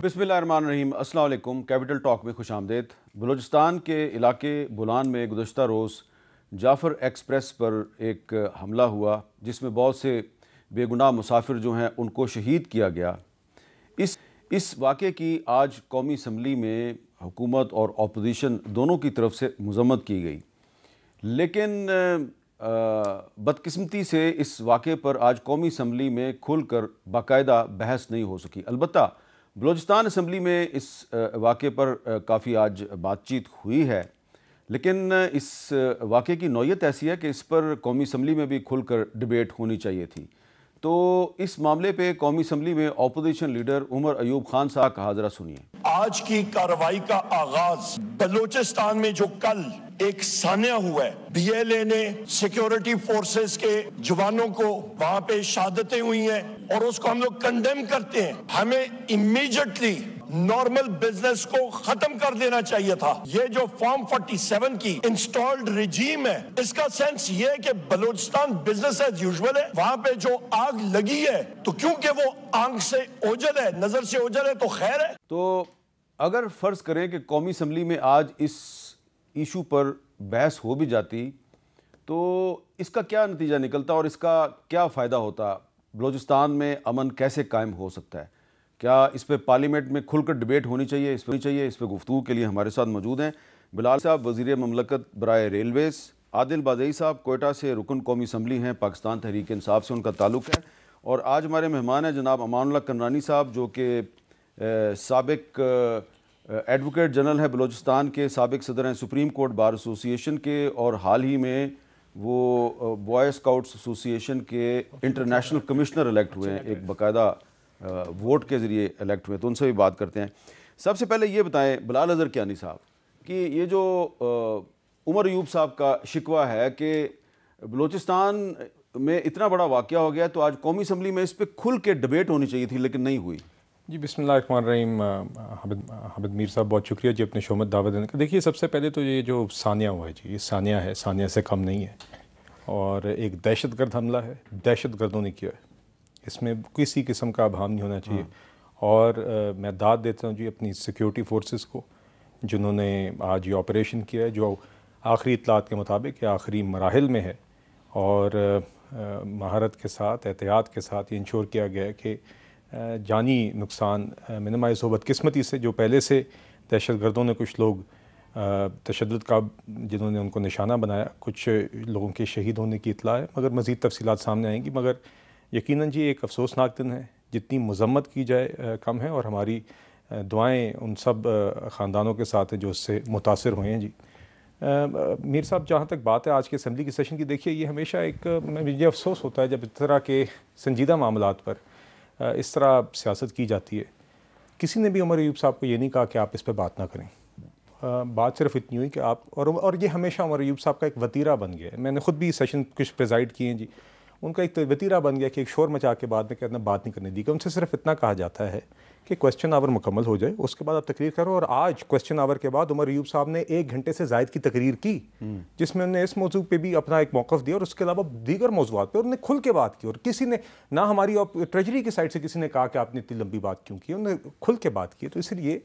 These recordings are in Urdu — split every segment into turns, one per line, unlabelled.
بسم اللہ الرحمن الرحیم۔ السلام علیکم۔ کیپٹل ٹاک میں خوش آمدید۔ بلوچستان کے علاقے بولان میں گزشتہ روز جعفر ایکسپریس پر ایک حملہ ہوا جس میں بہت سے بے گناہ مسافر جو ہیں ان کو شہید کیا گیا۔ اس واقعے کی آج قومی اسمبلی میں حکومت اور اپوزیشن دونوں کی طرف سے مذمت کی گئی، لیکن بدقسمتی سے اس واقعے پر آج قومی اسمبلی میں کھل کر باقاعدہ بحث نہیں ہو سکی۔ البتہ بلوچستان اسمبلی میں اس واقعے پر کافی آج بات چیت ہوئی ہے، لیکن اس واقعے کی نوعیت ایسی ہے کہ اس پر قومی اسمبلی میں بھی کھل کر ڈیبیٹ ہونی چاہیے تھی۔ تو اس معاملے پہ قومی اسمبلی میں اپوزیشن لیڈر عمر ایوب خان صاحب کا حاضرہ سنیے۔
آج کی کارروائی کا آغاز بلوچستان میں جو کل ایک سانحہ ہوا ہے، بی ایل اے نے سیکیورٹی فورسز کے جوانوں کو وہاں پہ شہادتیں ہوئی ہیں اور اس کو ہم لوگ کنڈیم کرتے ہیں۔ ہمیں امیجیٹلی نارمل بزنس کو ختم کر دینا چاہیے تھا۔ یہ جو فارم 47 کی انسٹالڈ رجیم ہے، اس کا سینس یہ ہے کہ بلوچستان بزنس ایز یوزول ہے۔ وہاں پہ جو آگ لگی ہے تو کیونکہ وہ آنکھ سے اوجھل ہے، نظر سے اوجھل ہے تو خیر ہے۔
تو اگر فرض کریں کہ قومی اسمبلی میں آج اس ایشو پر بحث ہو بھی جاتی تو اس کا کیا نتیجہ نکلتا اور اس کا کیا فائدہ ہوتا؟ بلوچستان میں امن کیسے قائم ہو سکتا ہے؟ کیا اس پہ پارلیمنٹ میں کھل کر ڈیبیٹ ہونی چاہیے؟ اس پہ گفتگو کے لیے ہمارے ساتھ موجود ہیں بلال صاحب، وزیر مملکت برائے ریلویز، عادل بازئی صاحب کوئٹہ سے رکن قومی اسمبلی ہیں، پاکستان تحریک انصاف سے ان کا تعلق ہے، اور آج ہمارے مہمان ہیں جناب امان اللہ کنرانی صاحب جو کہ سابق ایڈوکیٹ جنرل ہے بلوچستان کے، سابق صدر ہیں سپریم کورٹ بار ایسوسی ایشن کے، اور حال ہی میں وہ بوائے اسکاؤٹس ایسوسی ایشن کے انٹرنیشنل کمشنر الیکٹ ہوئے ہیں، ایک باقاعدہ ووٹ کے ذریعے الیکٹ ہوئے، تو ان سے بھی بات کرتے ہیں۔ سب سے پہلے یہ بتائیں بلال اظہر کیانی صاحب کہ یہ جو عمر ایوب صاحب کا شکوہ ہے کہ بلوچستان میں اتنا بڑا واقعہ ہو گیا تو آج قومی اسمبلی میں اس پہ کھل کے ڈیبیٹ ہونی چاہیے تھی لیکن نہیں ہوئی۔
جی بسم اللہ الرحمن الرحیم۔ حامد میر صاحب بہت شکریہ جی اپنے شو میں دعوت دینے کا۔ دیکھیے سب سے پہلے تو یہ جو سانحہ ہوا ہے جی، یہ سانحہ ہے، سانحہ سے کم نہیں ہے، اور ایک دہشت گرد حملہ ہے، دہشت گردوں نے کیا ہے، اس میں کسی قسم کا ابہام نہیں ہونا چاہیے۔ اور میں داد دیتا ہوں جی اپنی سیکیورٹی فورسز کو جنہوں نے آج یہ آپریشن کیا ہے، جو آخری اطلاعات کے مطابق یہ آخری مراحل میں ہے، اور مہارت کے ساتھ، احتیاط کے ساتھ یہ انشور کیا گیا ہے کہ جانی نقصان منیمائز ہو۔ بدقسمتی سے جو پہلے سے دہشت گردوں نے کچھ لوگ تشدد کا جنہوں نے ان کو نشانہ بنایا، کچھ لوگوں کے شہید ہونے کی اطلاع ہے، مگر مزید تفصیلات سامنے آئیں گی۔ مگر یقیناً جی ایک افسوسناک دن ہے، جتنی مذمت کی جائے کم ہے، اور ہماری دعائیں ان سب خاندانوں کے ساتھ ہیں جو اس سے متاثر ہوئے ہیں۔ جی میر صاحب، جہاں تک بات ہے آج کے اسمبلی کی سیشن کی، دیکھیے یہ ہمیشہ ایک مجھے افسوس ہوتا ہے جب اس طرح کے سنجیدہ معاملات پر اس طرح سیاست کی جاتی ہے۔ کسی نے بھی عمر ایوب صاحب کو یہ نہیں کہا کہ آپ اس پہ بات نہ کریں، بات صرف اتنی ہوئی کہ آپ اور یہ ہمیشہ عمر ایوب صاحب کا ایک وتیرہ بن گیا ہے۔ میں نے خود بھی سیشن کچھ پریزائڈ کیے ہیں جی، ان کا ایک وتیرہ بن گیا کہ ایک شور مچا کے بعد میں کہتے ہیں بات نہیں کرنے دی کہ ان سے صرف اتنا کہا جاتا ہے کہ کویسچن آور مکمل ہو جائے، اس کے بعد آپ تقریر کرو۔ اور آج کویسچن آور کے بعد عمر ایوب صاحب نے 1 گھنٹے سے زائد کی تقریر کی جس میں انہوں نے اس موضوع پہ بھی اپنا ایک موقف دیا، اور اس کے علاوہ دیگر موضوعات پہ انہوں نے کھل کے بات کی، اور کسی نے نہ ہماری ٹریجری کی سائڈ سے کسی نے کہا کہ آپ نے اتنی لمبی بات کیوں کی، انہوں نے کھل کے بات کی۔ تو اس لیے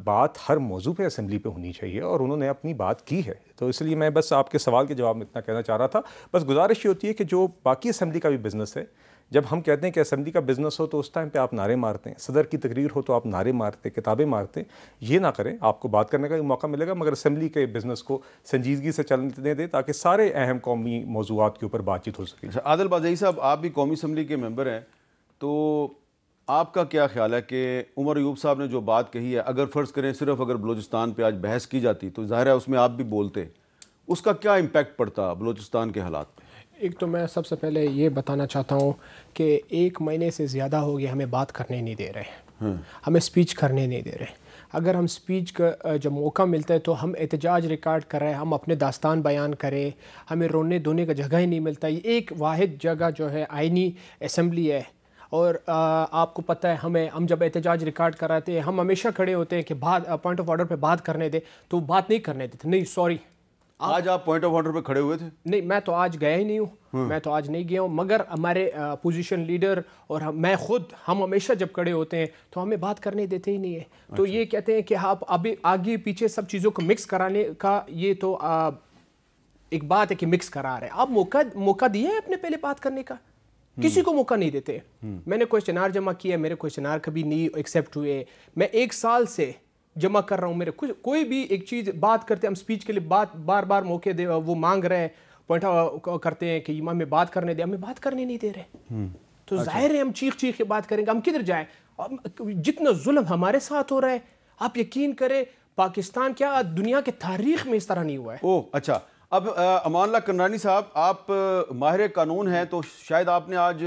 بات ہر موضوع پہ اسمبلی پہ ہونی چاہیے، اور انہوں نے اپنی بات کی ہے۔ تو اس لیے میں بس آپ کے سوال کے جواب میں اتنا کہنا چاہ رہا تھا۔ بس گزارش یہ ہوتی ہے کہ جو باقی اسمبلی کا بھی بزنس ہے، جب ہم کہتے ہیں کہ اسمبلی کا بزنس ہو تو اس ٹائم پہ آپ نعرے مارتے ہیں، صدر کی تقریر ہو تو آپ نعرے مارتے، کتابیں مارتے، یہ نہ کریں۔ آپ کو بات کرنے کا بھی موقع ملے گا، مگر اسمبلی کے بزنس کو سنجیدگی سے چلنے دیں تاکہ سارے اہم قومی موضوعات کے اوپر بات چیت ہو سکے۔
عادل بازئی صاحب، آپ بھی قومی اسمبلی کے ممبر ہیں، تو آپ کا کیا خیال ہے کہ عمر ایوب صاحب نے جو بات کہی ہے، اگر فرض کریں صرف اگر بلوچستان پہ آج بحث کی جاتی تو ظاہر ہے اس میں آپ بھی بولتے، اس کا کیا امپیکٹ پڑتا بلوچستان کے حالات پہ؟
ایک تو میں سب سے پہلے یہ بتانا چاہتا ہوں کہ 1 مہینے سے زیادہ ہو گیا ہمیں بات کرنے نہیں دے رہے، ہمیں سپیچ کرنے نہیں دے رہے۔ اگر ہم سپیچ کا جب موقع ملتا ہے تو ہم احتجاج ریکارڈ کر رہے ہیں، ہم اپنے داستان بیان کریں، ہمیں رونے دھونے کا جگہ ہی نہیں ملتا۔ یہ ایک واحد جگہ جو ہے آئینی اسمبلی ہے، اور آپ کو پتہ ہے ہم جب احتجاج ریکارڈ کراتے ہیں ہم ہمیشہ کھڑے ہوتے ہیں کہ بات پوائنٹ آف آرڈر پہ بات کرنے دیں، تو بات نہیں کرنے دیتے، نہیں سوری
آج آپ پوائنٹ آف آرڈر پہ کھڑے ہوئے تھے؟
نہیں، میں تو آج گیا ہی نہیں ہوں، میں تو آج نہیں گیا ہوں، مگر ہمارے اپوزیشن لیڈر اور میں خود، ہم ہمیشہ جب کھڑے ہوتے ہیں تو ہمیں بات کرنے دیتے ہی نہیں ہے. تو یہ کہتے ہیں کہ آپ ابھی آگے پیچھے سب چیزوں کو مکس کرانے کا، یہ تو ایک بات ہے کہ مکس کرا رہے ہیں. آپ موقع دیے ہیں اپنے پہلے بات کرنے کا؟ کسی کو موقع نہیں دیتے. میں نے کوشچنار جمع کیا، میرے کوشچنار کبھی نہیں ایکسیپٹ ہوئے. میں 1 سال سے جمع کر رہا ہوں، میرے کوئی بھی ایک چیز بات کرتے ہیں، ہم سپیچ کے لیے بار بار موقع دے، وہ مانگ رہے ہیں، پوائنٹ کرتے ہیں کہ ہمیں بات کرنے دیں، ہمیں بات کرنے نہیں دے رہے. تو ظاہر ہے ہم چیخ کے بات کریں گے، ہم کدھر جائیں؟ جتنا ظلم ہمارے ساتھ ہو رہا ہے، آپ یقین کریں پاکستان کیا دنیا کے تاریخ میں اس طرح نہیں ہوا ہے.
اچھا، اب امان اللہ کنرانی صاحب، آپ ماہر قانون ہیں، تو شاید آپ نے آج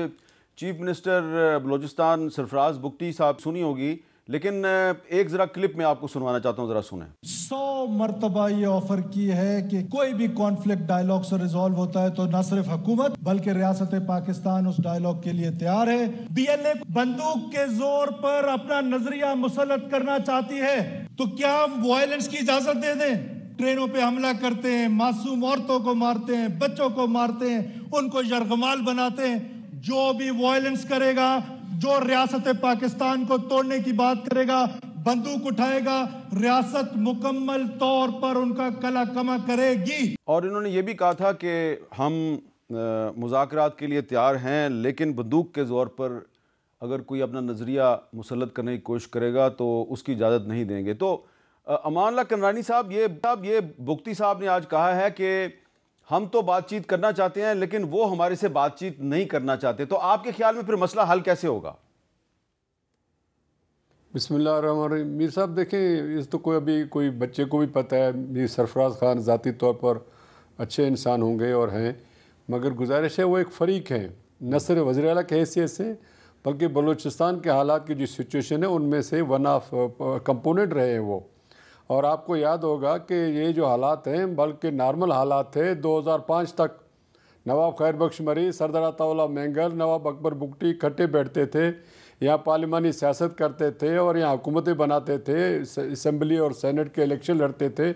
چیف منسٹر بلوچستان سرفراز بگٹی صاحب سنی ہوگی، لیکن ایک ذرا کلپ میں آپ کو سنوانا چاہتا ہوں، ذرا سنیں.
100 مرتبہ یہ آفر کی ہے کہ کوئی بھی کانفلکٹ ڈائیلاگ سے ریزالو ہوتا ہے تو نہ صرف حکومت بلکہ ریاست پاکستان اس ڈائیلاگ کے لیے تیار ہے. بی ایل اے بندوق کے زور پر اپنا نظریہ مسلط کرنا چاہتی ہے تو کیا وائلنس کی اجازت دے دیں؟ ٹرینوں پہ حملہ کرتے ہیں، معصوم عورتوں کو مارتے ہیں، بچوں کو مارتے ہیں، ان کو یرغمال بناتے ہیں. جو بھی وائلنس کرے گا، جو ریاست پاکستان کو توڑنے کی بات کرے گا، بندوق اٹھائے گا، ریاست مکمل طور پر ان کا کلا کما کرے گی.
اور انہوں نے یہ بھی کہا تھا کہ ہم مذاکرات کے لیے تیار ہیں، لیکن بندوق کے زور پر اگر کوئی اپنا نظریہ مسلط کرنے کی کوشش کرے گا تو اس کی اجازت نہیں دیں گے. تو امان اللہ کنرانی صاحب، یہ بگٹی صاحب نے آج کہا ہے کہ ہم تو بات چیت کرنا چاہتے ہیں لیکن وہ ہمارے سے بات چیت نہیں کرنا چاہتے. تو آپ کے خیال میں پھر مسئلہ حل کیسے ہوگا؟
بسم اللہ الرحمن الرحیم. میر صاحب دیکھیں، اس تو کوئی بچے کو بھی پتہ ہے، میر سرفراز خان ذاتی طور پر اچھے انسان ہوں گے اور ہیں، مگر گزارش ہے وہ ایک فریق ہیں، نہ صرف وزیر اعلیٰ کی حیثیت سے بلکہ بلوچستان کے حالات کی جو سچویشن ہے ان میں سے ون آف کمپوننٹ رہے ہیں وہ. اور آپ کو یاد ہوگا کہ یہ جو حالات ہیں بلکہ نارمل حالات تھے 2005 تک. نواب خیر بخش مری، سردار عطا اللہ مینگل، نواب اکبر بگٹی اکٹھے بیٹھتے تھے، یہاں پارلیمانی سیاست کرتے تھے اور یہاں حکومتیں بناتے تھے، اسمبلی اور سینٹ کے الیکشن لڑتے تھے.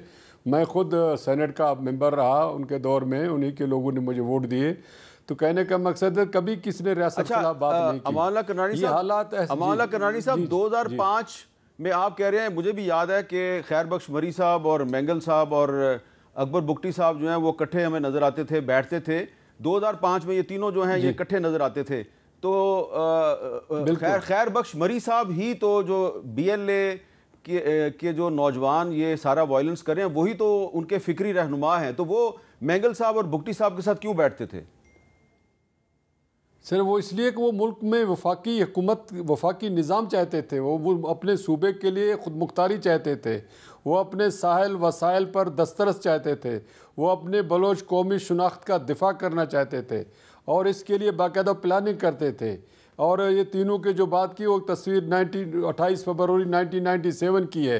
میں خود سینٹ کا ممبر رہا ان کے دور میں، انہی کے لوگوں نے مجھے ووٹ دیے. تو کہنے کا مقصد ہے کبھی کسی نے ریاست کے خلاف بات نہیں کی.
امان اللہ کنرانی صاحب 2005 میں آپ کہہ رہے ہیں، مجھے بھی یاد ہے کہ خیر بخش مری صاحب اور مینگل صاحب اور اکبر بگٹی صاحب جو ہیں وہ اکٹھے ہمیں نظر آتے تھے، بیٹھتے تھے. 2005 میں یہ تینوں جو ہیں یہ اکٹھے نظر آتے تھے. تو خیر بخش مری صاحب ہی تو جو بی ایل اے کے جو نوجوان یہ سارا وائلنس کر رہے ہیں وہی تو ان کے فکری رہنما ہیں. تو وہ مینگل صاحب اور بگٹی صاحب کے ساتھ کیوں بیٹھتے تھے؟
صرف وہ اس لیے کہ وہ ملک میں وفاقی حکومت، وفاقی نظام چاہتے تھے. وہ اپنے صوبے کے لیے خود مختاری چاہتے تھے، وہ اپنے ساحل وسائل پر دسترس چاہتے تھے، وہ اپنے بلوچ قومی شناخت کا دفاع کرنا چاہتے تھے اور اس کے لیے باقاعدہ پلاننگ کرتے تھے. اور یہ تینوں کے جو بات کی وہ تصویر 28 فروری 1997 کی ہے.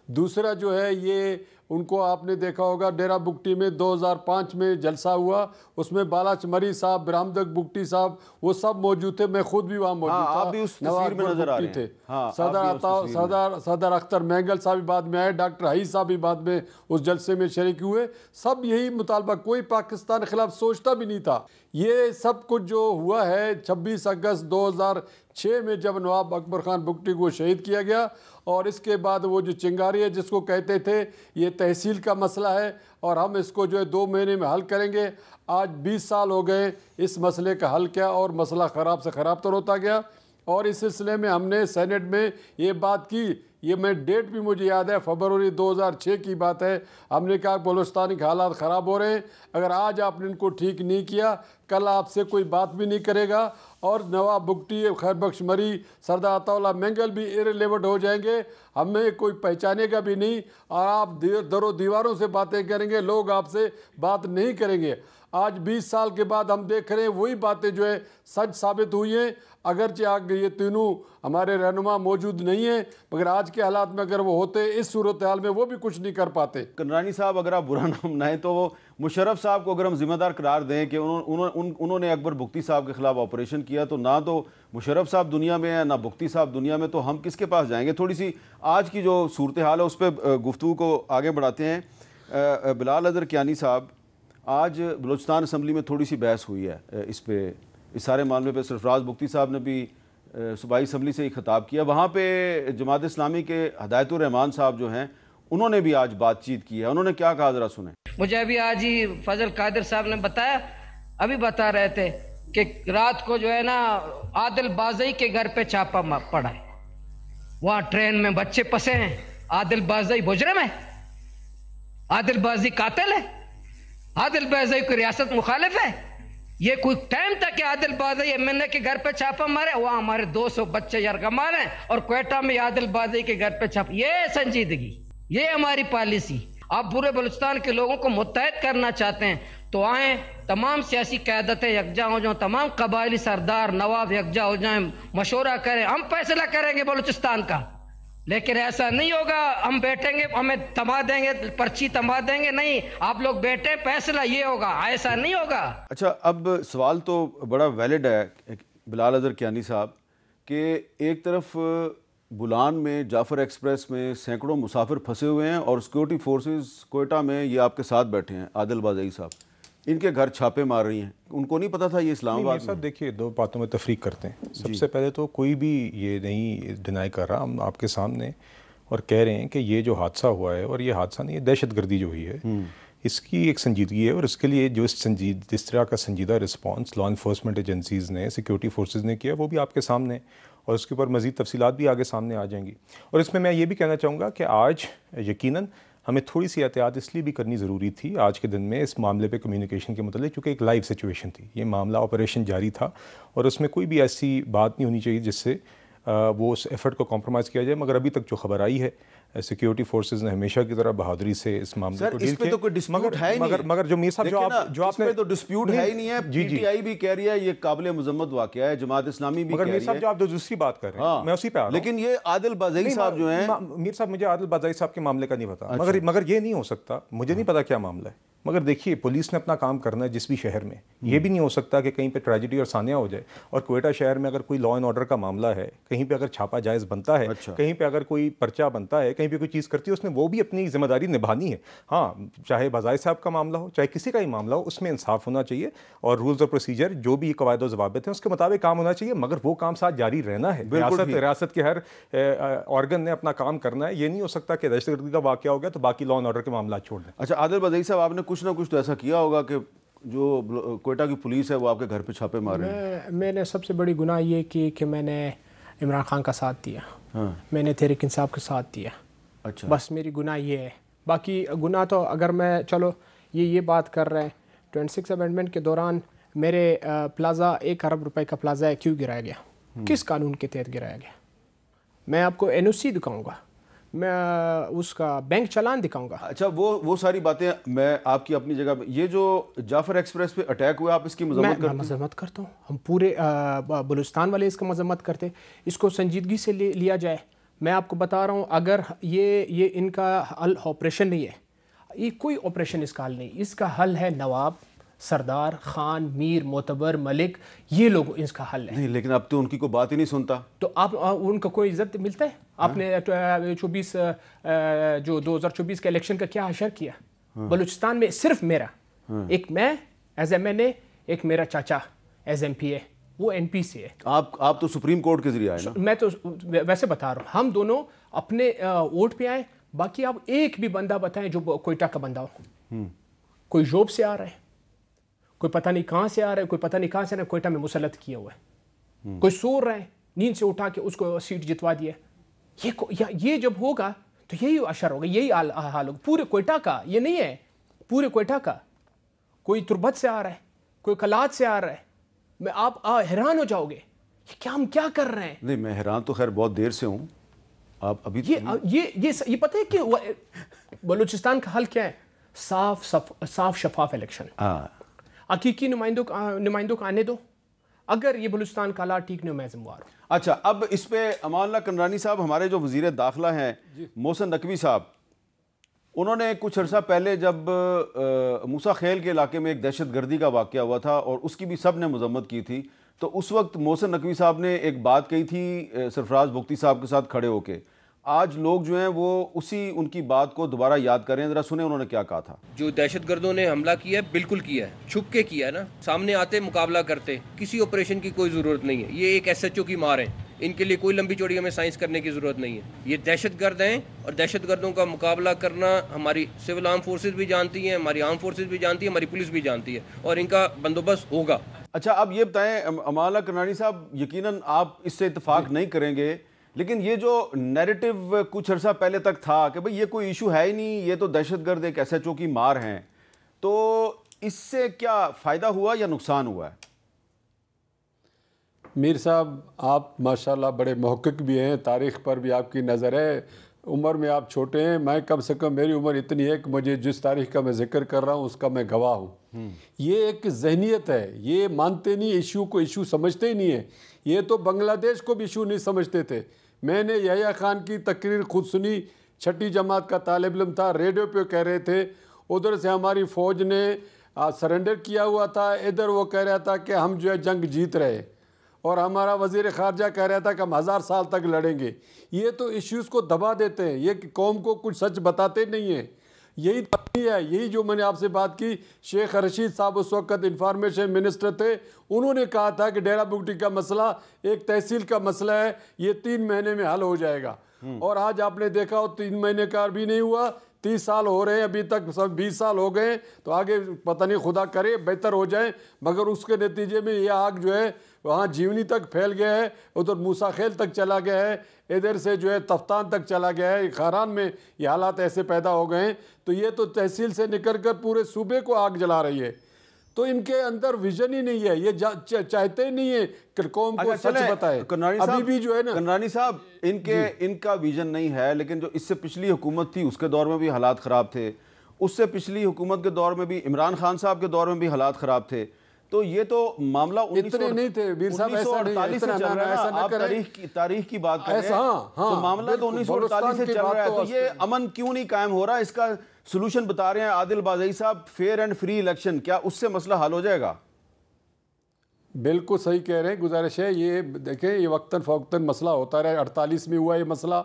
دوسرا جو ہے یہ ان کو آپ نے دیکھا ہوگا ڈیرہ بگٹی میں 2005 میں جلسہ ہوا، اس میں بالاچ مری صاحب، برہمدک بگٹی صاحب وہ سب موجود تھے. میں خود بھی وہاں موجود تھا.
آپ بھی اس تصویر میں نظر آ رہے
ہیں. صدر اختر مینگل صاحب بھی بعد میں آئے، ڈاکٹر حئی صاحب بھی بعد میں اس جلسے میں شریک ہوئے. سب یہی مطالبہ، کوئی پاکستان کے خلاف سوچتا بھی نہیں تھا. یہ سب کچھ جو ہوا ہے 26 اگست 2006 میں جب نواب اکبر خان بگٹی کو شہید کیا گیا، اور اس کے بعد وہ جو چنگاری ہے جس کو کہتے تھے یہ تحصیل کا مسئلہ ہے اور ہم اس کو جو ہے 2 مہینے میں حل کریں گے. آج 20 سال ہو گئے اس مسئلے کا حل کیا اور مسئلہ خراب سے خراب تر ہوتا گیا. اور اس سلسلے میں ہم نے سینٹ میں یہ بات کی، یہ میں ڈیٹ بھی مجھے یاد ہے، فروری 2006 کی بات ہے. ہم نے کہا بلوچستان کے حالات خراب ہو رہے ہیں، اگر آج آپ نے ان کو ٹھیک نہیں کیا کل آپ سے کوئی بات بھی نہیں کرے گا. اور نواب بگٹی، خیر بخش مری، سردار عطا اللہ مینگل بھی ارریلیونٹ ہو جائیں گے، ہمیں کوئی پہچانے گا بھی نہیں اور آپ در و دیواروں سے باتیں کریں گے، لوگ آپ سے بات نہیں کریں گے. آج 20 سال کے بعد ہم دیکھ رہے ہیں وہی باتیں جو ہے سچ ثابت ہوئی ہیں. اگرچہ آگے یہ تینوں ہمارے رہنما موجود نہیں ہیں مگر آج کے حالات میں اگر وہ ہوتے اس صورتحال میں وہ بھی کچھ نہیں کر پاتے.
کنرانی صاحب اگر آپ برا نام نہ تو وہ مشرف صاحب کو اگر ہم ذمہ دار قرار دیں کہ انہوں نے اکبر بگٹی صاحب کے خلاف آپریشن کیا، تو نہ تو مشرف صاحب دنیا میں ہیں نہ بگٹی صاحب دنیا میں، تو ہم کس کے پاس جائیں گے؟ تھوڑی سی آج کی جو صورتحال ہے اس پہ گفتگو کو آگے بڑھاتے ہیں. بلال اظہر کیانی صاحب، آج بلوچستان اسمبلی میں تھوڑی سی بحث ہوئی ہے اس پہ، اس سارے معاملے پہ سرفراز بگٹی صاحب نے بھی صوبائی اسمبلی سے ہی خطاب کیا. وہاں پہ جماعت اسلامی کے ہدایت الرحمان صاحب جو ہیں انہوں نے بھی آج بات چیت کی ہے. انہوں نے کیا کہا ذرا سنیں.
مجھے ابھی آج ہی فضل قادر صاحب نے بتایا، ابھی بتا رہے تھے کہ رات کو جو ہے نا عادل بازئی کے گھر پہ چھاپا پڑا ہے، وہاں ٹرین میں بچے پسے ہیں. عادل بازئی مجرم ہے؟ عادل بازئی قاتل ہے؟ عادل بازئی کوئی ریاست مخالف ہے؟ یہ کوئی ٹائم تھا کہ عادل بازئی ایم این اے کے گھر پہ چھاپا مارے؟ وہاں ہمارے 200 بچے یرغمال ہیں اور کوئٹہ میں عادل بازئی کے گھر پہ چھاپا. یہ سنجیدگی، یہ ہماری پالیسی. آپ پورے بلوچستان کے لوگوں کو متحد کرنا چاہتے ہیں تو آئیں، تمام سیاسی قیادتیں یکجا ہو جاؤں، تمام قبائلی سردار نواب یکجا ہو جائیں، مشورہ کریں، ہم فیصلہ کریں گے بلوچستان کا. لیکن ایسا نہیں ہوگا ہم بیٹھیں گے ہمیں تما دیں گے، پرچی تما دیں گے. نہیں، آپ لوگ بیٹھیں، فیصلہ یہ ہوگا، ایسا نہیں ہوگا.
اچھا، اب سوال تو بڑا ویلڈ ہے بلال اظہر کیانی صاحب کہ ایک طرف بولان میں جعفر ایکسپریس میں سینکڑوں مسافر پھنسے ہوئے ہیں اور سیکورٹی فورسز کوئٹہ میں یہ آپ کے ساتھ بیٹھے ہیں، عادل بازئی صاحب ان کے گھر چھاپے مار رہی ہیں. ان کو نہیں پتا تھا یہ اسلام آباد
صاحب دیکھیے دو باتوں میں تفریق کرتے ہیں. سب سے پہلے تو کوئی بھی یہ نہیں ڈینائی کر رہا، ہم آپ کے سامنے اور کہہ رہے ہیں کہ یہ جو حادثہ ہوا ہے، اور یہ حادثہ نہیں، یہ دہشت گردی جو ہوئی ہے اس کی ایک سنجیدگی ہے، اور اس کے لیے جو جس طرح کا سنجیدہ رسپانس لا انفورسمنٹ ایجنسیز نے، سیکورٹی فورسز نے کیا، وہ بھی آپ کے سامنے، اور اس کے اوپر مزید تفصیلات بھی آگے سامنے آ جائیں گی. اور اس میں یہ بھی کہنا چاہوں گا کہ آج یقیناً ہمیں تھوڑی سی احتیاط اس لیے بھی کرنی ضروری تھی آج کے دن میں اس معاملے پہ کمیونیکیشن کے متعلق، چونکہ ایک لائیو سچویشن تھی، یہ معاملہ آپریشن جاری تھا اور اس میں کوئی بھی ایسی بات نہیں ہونی چاہیے جس سے وہ اس ایفرٹ کو کمپرومائز کیا جائے. مگر ابھی تک جو خبر آئی ہے سیکورٹی فورسز نے ہمیشہ کی طرح بہادری سے اس معاملے کو ڈیل کیا. مگر جو میر صاحب جو آپ نے
تو ڈسپیوٹ ہے ہی نہیں ہے. پی ٹی آئی بھی کہہ رہی ہے یہ قابل مذمت واقعہ ہے، جماعت اسلامی بھی کہہ رہی ہے.
مگر میر صاحب جو آپ دوسری بات کر رہے ہیں میں اسی پہ آ رہا ہوں.
لیکن یہ عادل بازئی صاحب جو ہیں،
میر صاحب مجھے عادل بازئی صاحب کے معاملے کا نہیں پتا، مگر یہ نہیں ہو سکتا، مجھے نہیں پتا کیا معاملہ ہے. مگر دیکھیے پولیس نے اپنا کام کرنا ہے جس بھی شہر میں. یہ بھی نہیں ہو سکتا کہ کہیں پہ ٹریجڈی اور ثانیہ ہو جائے. اور کوئٹہ شہر میں اگر کوئی لا اینڈ آرڈر کا معاملہ ہے، کہیں پہ اگر چھاپا جائز بنتا ہے، کہیں پہ اگر کوئی پرچہ بنتا ہے، کہیں پہ کوئی چیز کرتی ہے، اس میں وہ بھی اپنی ذمہ داری نبھانی ہے. ہاں، چاہے بازائی صاحب کا معاملہ ہو، چاہے کسی کا ہی معاملہ ہو، اس میں انصاف ہونا چاہیے اور رولز اور پروسیجر جو بھی قواعد و ضوابط ہیں اس کے مطابق کام ہونا چاہیے. مگر وہ کام ساتھ جاری رہنا ہے. ریاست کے ہر آرگن نے اپنا کام کرنا ہے. یہ نہیں ہو سکتا کہ دہشت گردی کا واقعہ ہو گیا تو باقی لا اینڈ آرڈر کے معاملات چھوڑ دیں.
اچھا عادل بازئی صاحب، آپ نے کچھ نہ کچھ تو ایسا کیا ہوگا کہ جو کوئٹہ کی پولیس ہے وہ آپ کے گھر پہ چھاپے مار رہے ہیں.
میں نے سب سے بڑی گناہ یہ کی کہ میں نے عمران خان کا ساتھ دیا، میں نے تحریک انصاف کا ساتھ دیا.
اچھا،
بس میری گناہ یہ ہے. باقی گناہ تو اگر میں چلو یہ بات کر رہے ہیں 26 امینڈمنٹ کے دوران میرے پلازا 1 ارب روپے کا پلازا ہے، کیوں گرایا گیا؟ کس قانون کے تحت گرایا گیا؟ میں آپ کو این او سی دکھاؤں گا، میں اس کا بینک چلان دکھاؤں گا.
اچھا وہ ساری باتیں میں آپ کی اپنی جگہ. یہ جو جعفر ایکسپریس پہ اٹیک ہوا آپ اس کی مذمت کرتے ہیں؟
میں مذمت کرتا ہوں. ہم پورے بلوچستان والے اس کا مذمت کرتے ہیں. اس کو سنجیدگی سے لیا جائے. میں آپ کو بتا رہا ہوں، اگر یہ ان کا حل آپریشن نہیں ہے، یہ کوئی آپریشن اس کا حل نہیں. اس کا حل ہے نواب، سردار، خان، میر، معتبر، ملک، یہ لوگ اس کا حل ہے.
نہیں، لیکن اب تو ان کی کوئی بات ہی نہیں سنتا.
تو آپ ان کا کوئی عزت ملتا ہے؟ آپ نے 2024 کے الیکشن کا کیا حشر کیا بلوچستان میں؟ صرف میرا ایک، میں ایز ایم این اے، ایک میرا چاچا ایز ایم پی اے، وہ این پی سے ہے.
آپ تو سپریم کورٹ کے ذریعے آئے نا.
میں تو ویسے بتا رہا ہوں، ہم دونوں اپنے ووٹ پہ آئے. باقی آپ ایک بھی بندہ بتائیں جو کوئٹہ کا بندہ ہو. کوئی جوب سے آ رہا ہے، کوئی پتہ نہیں کہاں سے آ رہا ہے، کوئی پتہ نہیں کہاں سے آ رہا ہے، کوئٹہ میں مسلط کیا ہوا ہے. کوئی سو رہا ہے، نیند سے اٹھا کے اس کو سیٹ جتوا دیا. یہ جب ہوگا تو یہی اشر ہوگا، یہی حال ہوگا پورے کوئٹہ کا. یہ نہیں ہے پورے کوئٹہ کا. کوئی تربت سے آ رہا ہے، کوئی کلات سے آ رہا ہے. میں آپ حیران ہو جاؤ گے ہم کیا کر رہے ہیں.
نہیں، میں حیران تو خیر بہت دیر سے ہوں. آپ ابھی
یہ پتہ ہے کہ بلوچستان کا حل کیا ہے؟ صاف شفاف الیکشن. حقیقی نمائندوں کو آنے دو. اگر یہ بلوچستان کا حالات ٹھیک نہیں ہو، میں ذمہ دار ہوں.
اچھا، اب اس پہ امان اللہ کنڈرانی صاحب، ہمارے جو وزیر داخلہ ہیں محسن نقوی صاحب، انہوں نے کچھ عرصہ پہلے جب موسیٰ خیل کے علاقے میں ایک دہشت گردی کا واقعہ ہوا تھا اور اس کی بھی سب نے مذمت کی تھی، تو اس وقت محسن نقوی صاحب نے ایک بات کہی تھی سرفراز بگٹی صاحب کے ساتھ کھڑے ہو کے. آج لوگ جو ہیں وہ ان کی بات کو دوبارہ یاد کر رہے ہیں. ذرا سنیں انہوں نے کیا کہا تھا.
جو دہشت گردوں نے حملہ کیا ہے بالکل کیا ہے, چھپ کے کیا ہے نا, سامنے آتے مقابلہ کرتے, کسی آپریشن کی کوئی ضرورت نہیں ہے. یہ ایک SHO کی مار ہے, ان کے لیے کوئی لمبی چوڑی ہمیں سائنس کرنے کی ضرورت نہیں ہے. یہ دہشت گرد ہیں اور دہشت گردوں کا مقابلہ کرنا ہماری سول آرم فورسز بھی جانتی ہیں, ہماری آرم فورسز بھی جانتی ہیں, ہماری پولیس بھی جانتی ہے, اور ان کا بندوبست ہوگا.
اچھا اب یہ بتائیں امان اللہ کرنانی صاحب, یقیناً آپ اس سے اتفاق نہیں کریں گے, لیکن یہ جو نیریٹو کچھ عرصہ پہلے تک تھا کہ بھئی یہ کوئی ایشو ہے ہی نہیں, یہ تو دہشت گرد ایک SHO کی مار ہیں, تو اس سے کیا فائدہ ہوا یا نقصان ہوا ہے؟
میر صاحب آپ ماشاءاللہ بڑے محقق بھی ہیں, تاریخ پر بھی آپ کی نظر ہے, عمر میں آپ چھوٹے ہیں, میں کم سے کم میری عمر اتنی ہے کہ مجھے جس تاریخ کا میں ذکر کر رہا ہوں اس کا میں گواہ ہوں. یہ ایک ذہنیت ہے, یہ مانتے نہیں, ایشو کو ایشو سمجھتے ہی نہیں ہیں. یہ تو بنگلہ دیش کو بھی ایشو نہیں سمجھتے تھے. میں نے یحییٰ خان کی تقریر خود سنی, 6ٹھی جماعت کا طالب علم تھا, ریڈیو پہ کہہ رہے تھے ادھر سے ہماری فوج نے سرنڈر کیا ہوا تھا, ادھر وہ کہہ رہا تھا کہ ہم جو ہے جنگ جیت رہے, اور ہمارا وزیر خارجہ کہہ رہا تھا کہ ہم 1000 سال تک لڑیں گے. یہ تو ایشوز کو دبا دیتے ہیں, یہ قوم کو کچھ سچ بتاتے نہیں ہیں. یہی ہے, یہی جو میں نے آپ سے بات کی, شیخ رشید صاحب اس وقت انفارمیشن منسٹر تھے, انہوں نے کہا تھا کہ ڈیرہ بگٹی کا مسئلہ ایک تحصیل کا مسئلہ ہے, یہ 3 مہینے میں حل ہو جائے گا. اور آج آپ نے دیکھا 3 مہینے کا بھی نہیں ہوا, 30 سال ہو رہے ہیں, ابھی تک سب 20 سال ہو گئے, تو آگے پتہ نہیں, خدا کرے بہتر ہو جائیں, مگر اس کے نتیجے میں یہ آگ جو ہے وہاں جیونی تک پھیل گیا ہے, ادھر موسیٰ خیل تک چلا گیا ہے, ادھر سے جو ہے تفتان تک چلا گیا ہے, خاران میں یہ حالات ایسے پیدا ہو گئے ہیں. تو یہ تو تحصیل سے نکل کر پورے صوبے کو آگ جلا رہی ہے. تو ان کے اندر ویژن ہی نہیں ہے, یہ چاہتے ہی نہیں ہے کہ قوم کو سچ بتائے. ابھی بھی جو ہے نا
کرنانی صاحب, ان کا ویژن نہیں ہے, لیکن جو اس سے پچھلی حکومت تھی اس کے دور میں بھی حالات خراب تھے, اس سے پچھلی حکومت کے دور میں بھی, عمران خان صاحب کے دور میں بھی حالات خراب تھے. تو یہ تو معاملہ
اتنے نہیں تھے میر صاحب, ایسا نہیں,
سے چل رہا ہے. آپ تاریخ کی بات کر رہے ہیں, تو معاملہ تو 1948 سے چل رہا ہے. تو یہ امن کیوں نہیں قائم ہو رہا؟ اس کا سلوشن بتا رہے ہیں عادل بازئی صاحب, فیئر اینڈ فری الیکشن. کیا اس سے مسئلہ حل ہو جائے گا؟
بالکل صحیح کہہ رہے ہیں, گزارش ہے. یہ دیکھیں, یہ وقتاً فوقتاً مسئلہ ہوتا رہا. 48 میں ہوا یہ مسئلہ,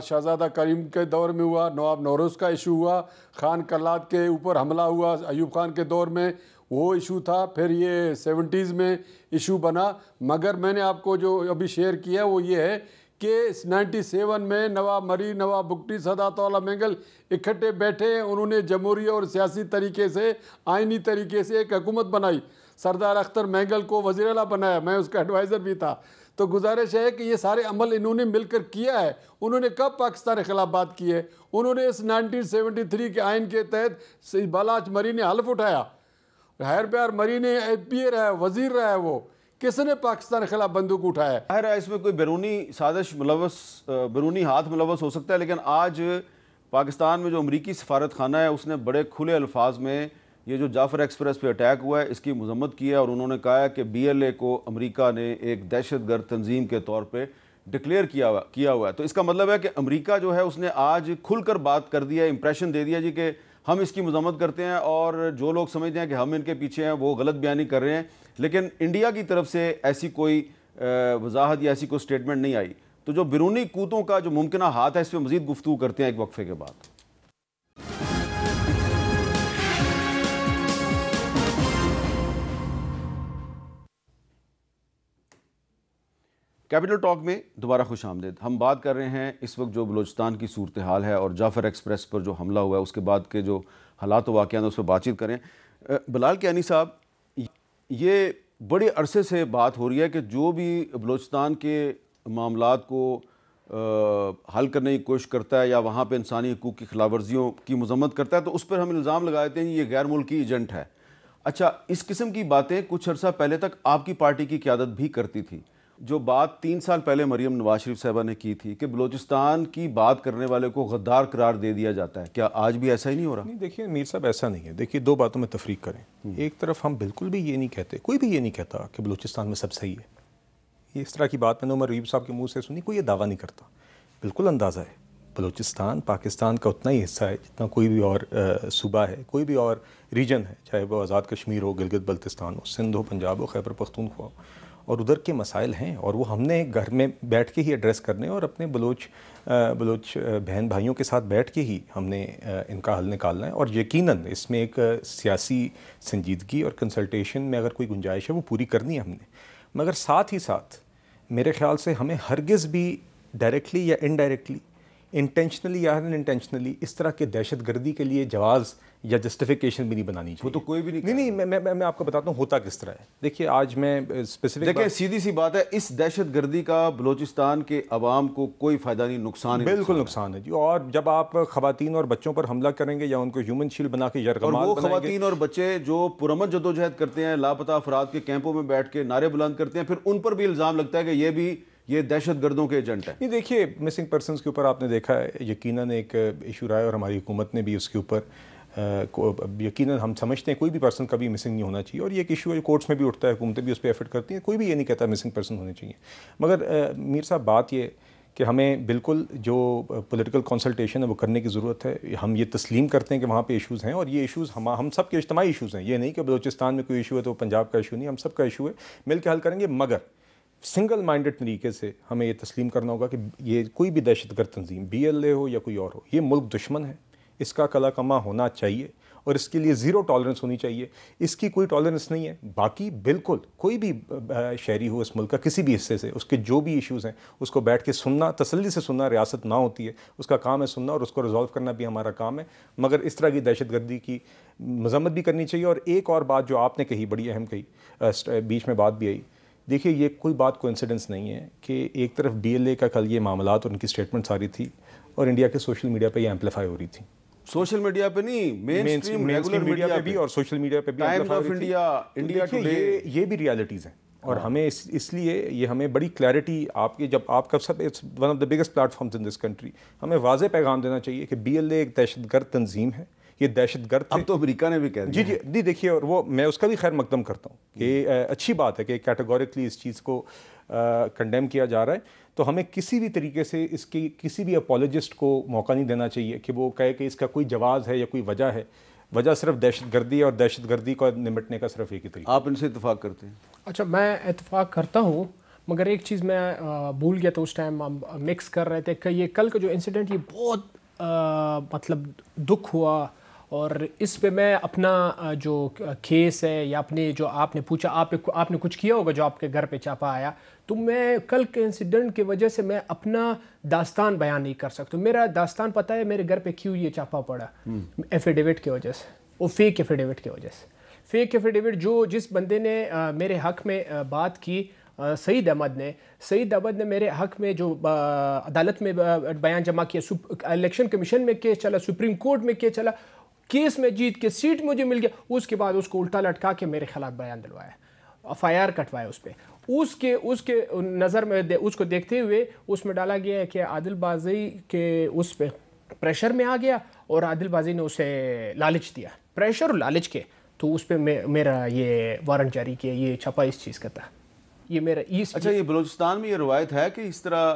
شہزادہ کریم کے دور میں ہوا, نواب نوروز کا ایشو ہوا, خان کلات کے اوپر حملہ ہوا ایوب خان کے دور میں, وہ ایشو تھا. پھر یہ 70s میں ایشو بنا. مگر میں نے آپ کو جو ابھی شیئر کیا وہ یہ ہے کہ 97 میں نواب مری, نواب بگٹی, سعادت اللہ مینگل اکٹھے بیٹھے, انہوں نے جمہوری اور سیاسی طریقے سے, آئینی طریقے سے ایک حکومت بنائی. سردار اختر مینگل کو وزیر اعلیٰ بنایا, میں اس کا ایڈوائزر بھی تھا. تو گزارش ہے کہ یہ سارے عمل انہوں نے مل کر کیا ہے. انہوں نے کب پاکستان کے خلاف بات کی ہے؟ انہوں نے اس 1973 کے آئین کے تحت بالاچ مری نے حلف اٹھایا, ہیر پیار مری نے PA رہا ہے, وزیر رہا ہے. وہ کس نے پاکستان کے خلاف بندوق اٹھایا ہے؟
ہے اس میں کوئی بیرونی سازش ملوث, بیرونی ہاتھ ملوث ہو سکتا ہے, لیکن آج پاکستان میں جو امریکی سفارت خانہ ہے اس نے بڑے کھلے الفاظ میں یہ جو جعفر ایکسپریس پہ اٹیک ہوا ہے اس کی مذمت کی ہے, اور انہوں نے کہا ہے کہ BLA کو امریکہ نے ایک دہشت گرد تنظیم کے طور پہ ڈکلیئر کیا ہوا ہے. تو اس کا مطلب ہے کہ امریکہ جو ہے اس نے آج کھل کر بات کر دیا, امپریشن دے دیا جی کہ ہم اس کی مذمت کرتے ہیں, اور جو لوگ سمجھتے ہیں کہ ہم ان کے پیچھے ہیں وہ غلط بیانی کر رہے ہیں. لیکن انڈیا کی طرف سے ایسی کوئی وضاحت یا ایسی کوئی سٹیٹمنٹ نہیں آئی. تو جو بیرونی قوتوں کا جو ممکنہ ہاتھ ہے اس پہ مزید گفتگو کرتے ہیں ایک وقفے کے بعد. کیپٹل ٹاک میں دوبارہ خوش آمدید. ہم بات کر رہے ہیں اس وقت جو بلوچستان کی صورتحال ہے اور جعفر ایکسپریس پر جو حملہ ہوا ہے اس کے بعد کے جو حالات و واقعات ہیں اس پہ بات چیت کریں. بلال کیانی صاحب, یہ بڑے عرصے سے بات ہو رہی ہے کہ جو بھی بلوچستان کے معاملات کو حل کرنے کی کوشش کرتا ہے یا وہاں پہ انسانی حقوق کی خلاف ورزیوں کی مذمت کرتا ہے تو اس پر ہم الزام لگا دیتے ہیں یہ غیر ملکی ایجنٹ ہے. اچھا, اس قسم کی باتیں کچھ عرصہ پہلے تک آپ کی پارٹی کی قیادت بھی کرتی تھی. جو بات 3 سال پہلے مریم نواز شریف صاحبہ نے کی تھی کہ بلوچستان کی بات کرنے والے کو غدار قرار دے دیا جاتا ہے, کیا آج بھی ایسا ہی نہیں ہو رہا؟
نہیں, دیکھیے میر صاحب ایسا نہیں ہے. دیکھیے 2 باتوں میں تفریق کریں. ایک طرف ہم بالکل بھی یہ نہیں کہتے, کوئی بھی یہ نہیں کہتا کہ بلوچستان میں سب صحیح ہے. یہ اس طرح کی بات میں نے عمر ریب صاحب کے منہ سے سنی, کوئی یہ دعویٰ نہیں کرتا. بالکل اندازہ ہے بلوچستان پاکستان کا اتنا ہی حصہ ہے جتنا کوئی بھی اور صوبہ ہے, کوئی بھی اور ریجن ہے, چاہے وہ آزاد کشمیر ہو, گلگت بلتستان ہو, سندھ ہو, پنجاب ہو, خیبر پختونخوا ہو. اور ادھر کے مسائل ہیں اور وہ ہم نے گھر میں بیٹھ کے ہی ایڈریس کرنے اور اپنے بلوچ بہن بھائیوں کے ساتھ بیٹھ کے ہی ہم نے ان کا حل نکالنا ہے. اور یقیناً اس میں ایک سیاسی سنجیدگی اور کنسلٹیشن میں اگر کوئی گنجائش ہے وہ پوری کرنی ہے ہم نے. مگر ساتھ ہی ساتھ میرے خیال سے ہمیں ہرگز بھی ڈائریکٹلی یا انڈائریکٹلی، انٹینشنلی یا ان انٹینشنلی اس طرح کے دہشت گردی کے لیے جواز یا جسٹیفیکیشن بھی نہیں بنانی چاہیے.
وہ تو کوئی بھی
نہیں میں آپ کو بتاتا ہوں ہوتا کس طرح ہے. دیکھیے آج میں اسپیسیفک
دیکھیں سیدھی سی بات ہے، اس دہشت گردی کا بلوچستان کے عوام کو کوئی فائدہ نہیں، نقصان ہی
بالکل نقصان ہے جی. اور جب آپ خواتین اور بچوں پر حملہ کریں گے یا ان کو ہیومن شیلڈ بنا کے یرغمال
اور وہ
بنائیں گے،
خواتین اور بچے جو پرامن جدوجہد کرتے ہیں، لاپتہ افراد کے کیمپوں میں بیٹھ کے نعرے بلند کرتے ہیں، پھر ان پر بھی الزام لگتا ہے کہ یہ دہشت گردوں کے ایجنٹ ہیں.
نہیں دیکھیے مسنگ پرسنز کے اوپر آپ نے دیکھا ہے یقیناً ایک ایشو رہا ہے اور ہماری حکومت نے بھی اس کے اوپر یقیناً ہم سمجھتے ہیں کوئی بھی پرسن کبھی مسنگ نہیں ہونا چاہیے. اور یہ ایک ایشو ہے کورٹس میں بھی اٹھتا ہے، حکومتیں بھی اس پہ ایفرٹ کرتی ہیں، کوئی بھی یہ نہیں کہتا مسنگ پرسن ہونے چاہیے. مگر میر صاحب بات یہ کہ ہمیں بالکل جو پولیٹیکل کنسلٹیشن ہے وہ کرنے کی ضرورت ہے. ہم یہ تسلیم کرتے ہیں کہ وہاں پہ ایشوز ہیں اور یہ ایشوز ہم سب کے اجتماعی ایشوز ہیں. یہ نہیں کہ بلوچستان میں کوئی ایشو ہے تو پنجاب کا ایشو نہیں، ہم سب کا ایشو ہے، مل کے حل کریں گے. مگر سنگل مائنڈڈ طریقے سے ہمیں یہ تسلیم کرنا ہوگا کہ یہ کوئی بھی دہشت گرد تنظیم BLA ہو یا کوئی اور ہو، یہ ملک دشمن ہے، اس کا کلا کما ہونا چاہیے اور اس کے لیے زیرو ٹالرنس ہونی چاہیے. اس کی کوئی ٹالرنس نہیں ہے. باقی بالکل کوئی بھی شہری ہو اس ملک کا کسی بھی حصے سے، اس کے جو بھی ایشوز ہیں اس کو بیٹھ کے سننا، تسلی سے سننا. ریاست نہ ہوتی ہے، اس کا کام ہے سننا اور اس کو ریزالو کرنا بھی ہمارا کام ہے. مگر اس طرح کی دہشت گردی کی مذمت بھی کرنی چاہیے. اور ایک اور بات جو آپ نے کہی بڑی اہم کہی، بیچ میں بات بھی آئی، دیکھیے یہ کوئی بات کو انسیڈنس نہیں ہے کہ ایک طرف BLA کا کل یہ معاملات اور ان کی سٹیٹمنٹس آ رہی تھی اور انڈیا کے سوشل میڈیا پہ یہ ایمپلیفائی ہو رہی تھی.
سوشل میڈیا پہ نہیں، مین اسٹریم ریگولر
میڈیا پہ بھی اور سوشل میڈیا پہ بھی
Times of India, India today,
یہ بھی ریالٹیز ہیں. اور ہمیں اس لیے یہ ہمیں بڑی کلیئرٹی آپ کے جب آپ کا سب one of the biggest platforms in this country, ہمیں واضح پیغام دینا چاہیے کہ BLA ایک دہشت گرد تنظیم ہے. یہ دہشت گرد
اب تو امریکہ نے بھی کہہ دیا.
جی دیکھیے، اور وہ میں اس کا بھی خیر مقدم کرتا ہوں کہ اچھی بات ہے کہ کیٹیگوریکلی اس چیز کو کنڈیم کیا جا رہا ہے. تو ہمیں کسی بھی طریقے سے اس کی کسی بھی اپولوجسٹ کو موقع نہیں دینا چاہیے کہ وہ کہے کہ اس کا کوئی جواز ہے یا کوئی وجہ ہے. وجہ صرف دہشت گردی ہے اور دہشت گردی کو نمٹنے کا صرف ایک ہی طریقہ.
آپ ان سے اتفاق کرتے ہیں؟
اچھا، میں اتفاق کرتا ہوں، مگر ایک چیز میں بھول گیا تھا اس ٹائم. ہم مکس کر رہے تھے کہ یہ کل کا جو انسیڈنٹ، یہ بہت مطلب دکھ ہوا. اور اس پہ میں اپنا جو کیس ہے یا اپنے جو آپ نے پوچھا آپ نے کچھ کیا ہوگا جو آپ کے گھر پہ چھاپا آیا، تو میں کل کے انسیڈنٹ کی وجہ سے میں اپنا داستان بیان نہیں کر سکتا. میرا داستان پتہ ہے میرے گھر پہ کیوں یہ چھاپا پڑا، ایفیڈیوٹ کی وجہ سے، وہ فیک ایفیڈیوٹ کی وجہ سے. فیک ایفیڈیوٹ جس بندے نے میرے حق میں بات کی، سعید احمد نے میرے حق میں جو عدالت میں بیان جمع کیا، الیکشن کمیشن میں کیس چلا، سپریم کورٹ میں کیس چلا، کیس میں جیت کے سیٹ مجھے مل گیا. اس کے بعد اس کو الٹا لٹکا کے میرے خلاف بیان دلوایا، FIR کٹوایا اس پہ. اس کے نظر میں اس کو دیکھتے ہوئے اس میں ڈالا گیا ہے کہ عادل بازئی کے اس پہ پریشر میں آ گیا اور عادل بازئی نے اسے لالچ دیا، پریشر اور لالچ کے، تو اس پہ میرا یہ وارنٹ جاری کیا. یہ چھپا اس چیز کا تھا. یہ میرا
اچھا، یہ بلوچستان میں یہ روایت ہے کہ اس طرح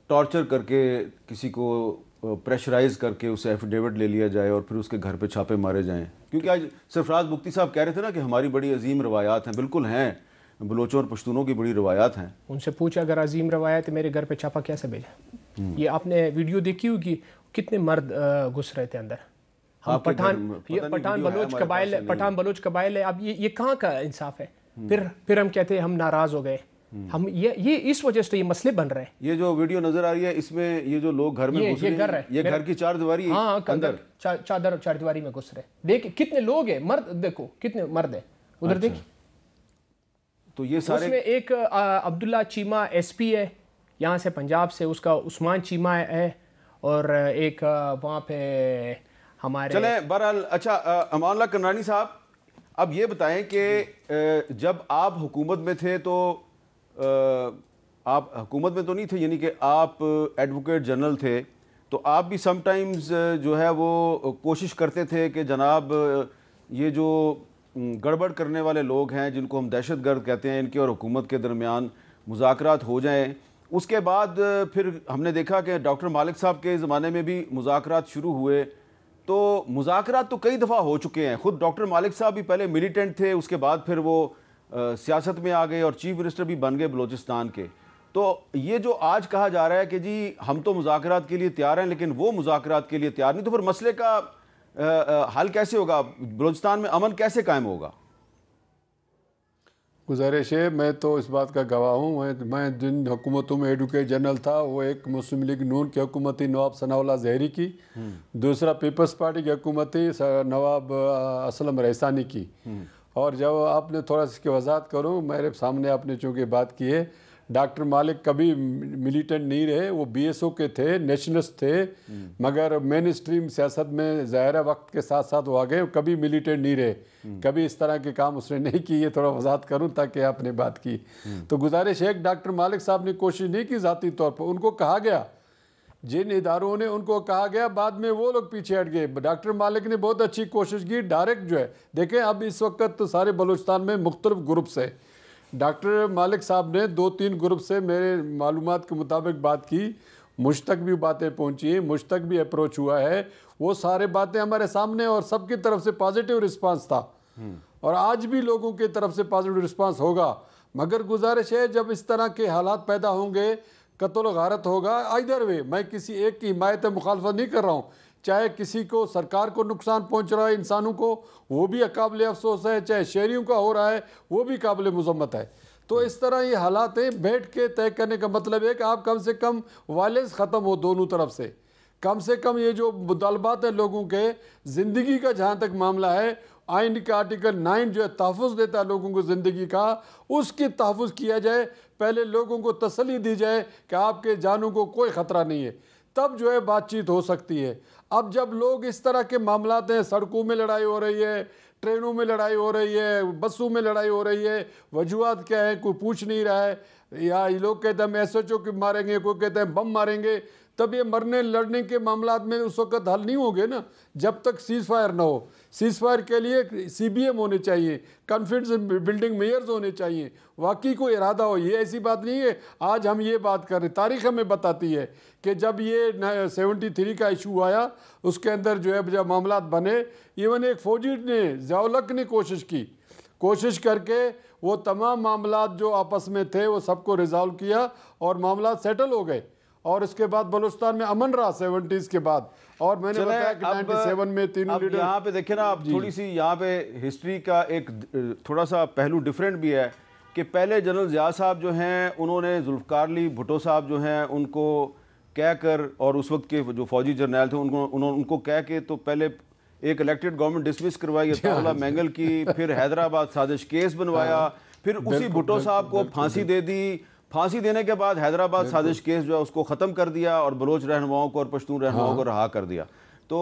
ٹارچر کر کے کسی کو پریشرائز کر کے اسے ایفیڈیوٹ لے لیا جائے اور پھر اس کے گھر پہ چھاپے مارے جائیں؟ کیونکہ آج سرفراز بگٹی صاحب کہہ رہے تھے نا کہ ہماری بڑی عظیم روایات ہیں. بالکل ہیں، بلوچوں اور پشتونوں کی بڑی روایات ہیں.
ان سے پوچھا اگر عظیم روایت ہے میرے گھر پہ چھاپا کیسے بھیجا؟ یہ آپ نے ویڈیو دیکھی ہوگی، کتنے مرد گھس رہے تھے اندر. ہم پٹھان بلوچ قبائل ہے. اب یہ کہاں کا انصاف ہے؟ پھر ہم کہتے ہیں ہم ناراض ہو گئے. ہم یہ اس وجہ سے یہ مسئلے بن رہے ہیں.
یہ جو ویڈیو نظر آ رہی ہے اس میں یہ جو لوگ گھر میں گھس رہے ہیں، یہ گھر کی چار دیواری اندر
چار دیواری میں گھس رہے. دیکھ کتنے لوگ ہیں، مرد دیکھو کتنے مرد ہیں ادھر. دیکھ
تو یہ سارے،
اس میں ایک عبداللہ چیمہ SP ہے یہاں سے پنجاب سے، اس کا عثمان چیمہ ہے، اور ایک وہاں پہ ہمارے.
چلیں بہرحال. اچھا امان اللہ کنرانی صاحب، اب یہ بتائیں کہ جب آپ حکومت میں تھے تو آپ حکومت میں تو نہیں تھے، یعنی کہ آپ ایڈوکیٹ جنرل تھے، تو آپ بھی سم ٹائمز جو ہے وہ کوشش کرتے تھے کہ جناب یہ جو گڑبڑ کرنے والے لوگ ہیں جن کو ہم دہشت گرد کہتے ہیں، ان کے اور حکومت کے درمیان مذاکرات ہو جائیں. اس کے بعد پھر ہم نے دیکھا کہ ڈاکٹر مالک صاحب کے زمانے میں بھی مذاکرات شروع ہوئے. تو مذاکرات تو کئی دفعہ ہو چکے ہیں. خود ڈاکٹر مالک صاحب بھی پہلے ملیٹنٹ تھے، اس کے بعد پھر وہ سیاست میں آ گئے اور چیف منسٹر بھی بن گئے بلوچستان کے. تو یہ جو آج کہا جا رہا ہے کہ جی ہم تو مذاکرات کے لیے تیار ہیں لیکن وہ مذاکرات کے لیے تیار نہیں, تو پھر مسئلے کا حل کیسے ہوگا؟ بلوچستان میں امن کیسے قائم ہوگا؟
گزارش ہے, میں تو اس بات کا گواہ ہوں. میں جن حکومتوں میں ایڈوکیٹ جنرل تھا وہ ایک مسلم لیگ نون کی حکومت تھی نواب ثناء اللہ زہری کی, دوسرا پیپلز پارٹی کی حکومت تھی نواب اسلم ریحسانی کی. اور جب آپ نے تھوڑا سا اس کی وضاحت کروں, میرے سامنے آپ نے چونکہ بات کی ہے, ڈاکٹر مالک کبھی ملیٹنٹ نہیں رہے, وہ بی ایس او کے تھے, نیشنلسٹ تھے, مگر مین اسٹریم سیاست میں ظاہر وقت کے ساتھ ساتھ وہ آگئے, کبھی ملیٹنٹ نہیں رہے, کبھی اس طرح کے کام اس نے نہیں کی. یہ تھوڑا وضاحت کروں تاکہ آپ نے بات کی. تو گزارش ہے, ڈاکٹر مالک صاحب نے کوشش نہیں کی ذاتی طور پر, ان کو کہا گیا, جن اداروں نے ان کو کہا گیا, بعد میں وہ لوگ پیچھے ہٹ گئے. ڈاکٹر مالک نے بہت اچھی کوشش کی ڈائریکٹ جو ہے, دیکھیں اب اس وقت تو سارے بلوچستان میں مختلف گروپس ہیں. ڈاکٹر مالک صاحب نے 2-3 گروپ سے میرے معلومات کے مطابق بات کی, مجھ تک بھی باتیں پہنچی ہیں, مجھ تک بھی اپروچ ہوا ہے, وہ سارے باتیں ہمارے سامنے, اور سب کی طرف سے پازیٹیو رسپانس تھا, اور آج بھی لوگوں کی طرف سے پازیٹیو رسپانس ہوگا. مگر گزارش ہے, جب اس طرح کے حالات پیدا ہوں گے, قتل و غارت ہوگا, آئیدر وے, میں کسی ایک کی حمایت مخالفت نہیں کر رہا ہوں, چاہے کسی کو سرکار کو نقصان پہنچ رہا ہے انسانوں کو, وہ بھی قابل افسوس ہے, چاہے شہریوں کا ہو رہا ہے وہ بھی قابل مذمت ہے. تو اس طرح یہ حالات ہیں, بیٹھ کے طے کرنے کا مطلب ہے کہ آپ کم سے کم وائلنس ختم ہو دونوں طرف سے کم یہ جو مطالبات ہیں لوگوں کے زندگی کا, جہاں تک معاملہ ہے, آئین کا آرٹیکل 9 جو ہے تحفظ دیتا ہے لوگوں کو زندگی کا, اس کی تحفظ کیا جائے. پہلے لوگوں کو تسلی دی جائے کہ آپ کے جانوں کو کوئی خطرہ نہیں ہے, تب جو ہے بات چیت ہو سکتی ہے. اب جب لوگ اس طرح کے معاملات ہیں, سڑکوں میں لڑائی ہو رہی ہے, ٹرینوں میں لڑائی ہو رہی ہے, بسوں میں لڑائی ہو رہی ہے, وجوہات کیا ہے کوئی پوچھ نہیں رہا ہے, یا لوگ کہتے ہیں ہم ایس ایچ او کو ماریں گے, کوئی کہتے ہیں بم ماریں گے, تب یہ مرنے لڑنے کے معاملات میں اس وقت حل نہیں ہوں گے نا, جب تک سیز فائر نہ ہو. سیز فائر کے لیے سی بی ایم ہونے چاہیے, کانفیڈنس بلڈنگ میئرز ہونے چاہیے, واقعی کوئی ارادہ ہو. یہ ایسی بات نہیں ہے آج ہم یہ بات کر رہے, تاریخ ہمیں بتاتی ہے کہ جب یہ 73 کا ایشو آیا, اس کے اندر جو ہے جب معاملات بنے, ایون ایک فوجی نے, ضیاء الحق نے کوشش کر کے وہ تمام معاملات جو آپس میں تھے وہ سب کو ریزالو کیا, اور معاملات سیٹل ہو گئے, اور اس کے بعد بلوچستان میں امن رہا 70s کے بعد. اور میں نے بتایا کہ 97 میں تینوں لیڈر.
یہاں پہ دیکھیں نا, اب تھوڑی سی یہاں پہ ہسٹری کا ایک تھوڑا سا پہلو ڈیفرنٹ بھی ہے کہ پہلے جنرل ضیاء صاحب جو ہیں انہوں نے ذوالفقار علی بھٹو صاحب جو ہیں ان کو کہہ کر, اور اس وقت کے جو فوجی جرنیل تھے ان کو کہہ کے تو پہلے ایک الیکٹڈ گورنمنٹ ڈسمس کروائی عطا اللہ مینگل کی, پھر حیدرآباد سازش کیس بنوایا, پھر اسی بھٹو صاحب کو پھانسی دے دی. پھانسی دینے کے بعد حیدرآباد سازش کیس جو ہے اس کو ختم کر دیا, اور بلوچ رہنماؤں کو اور پشتون رہنماؤں کو رہا کر دیا. تو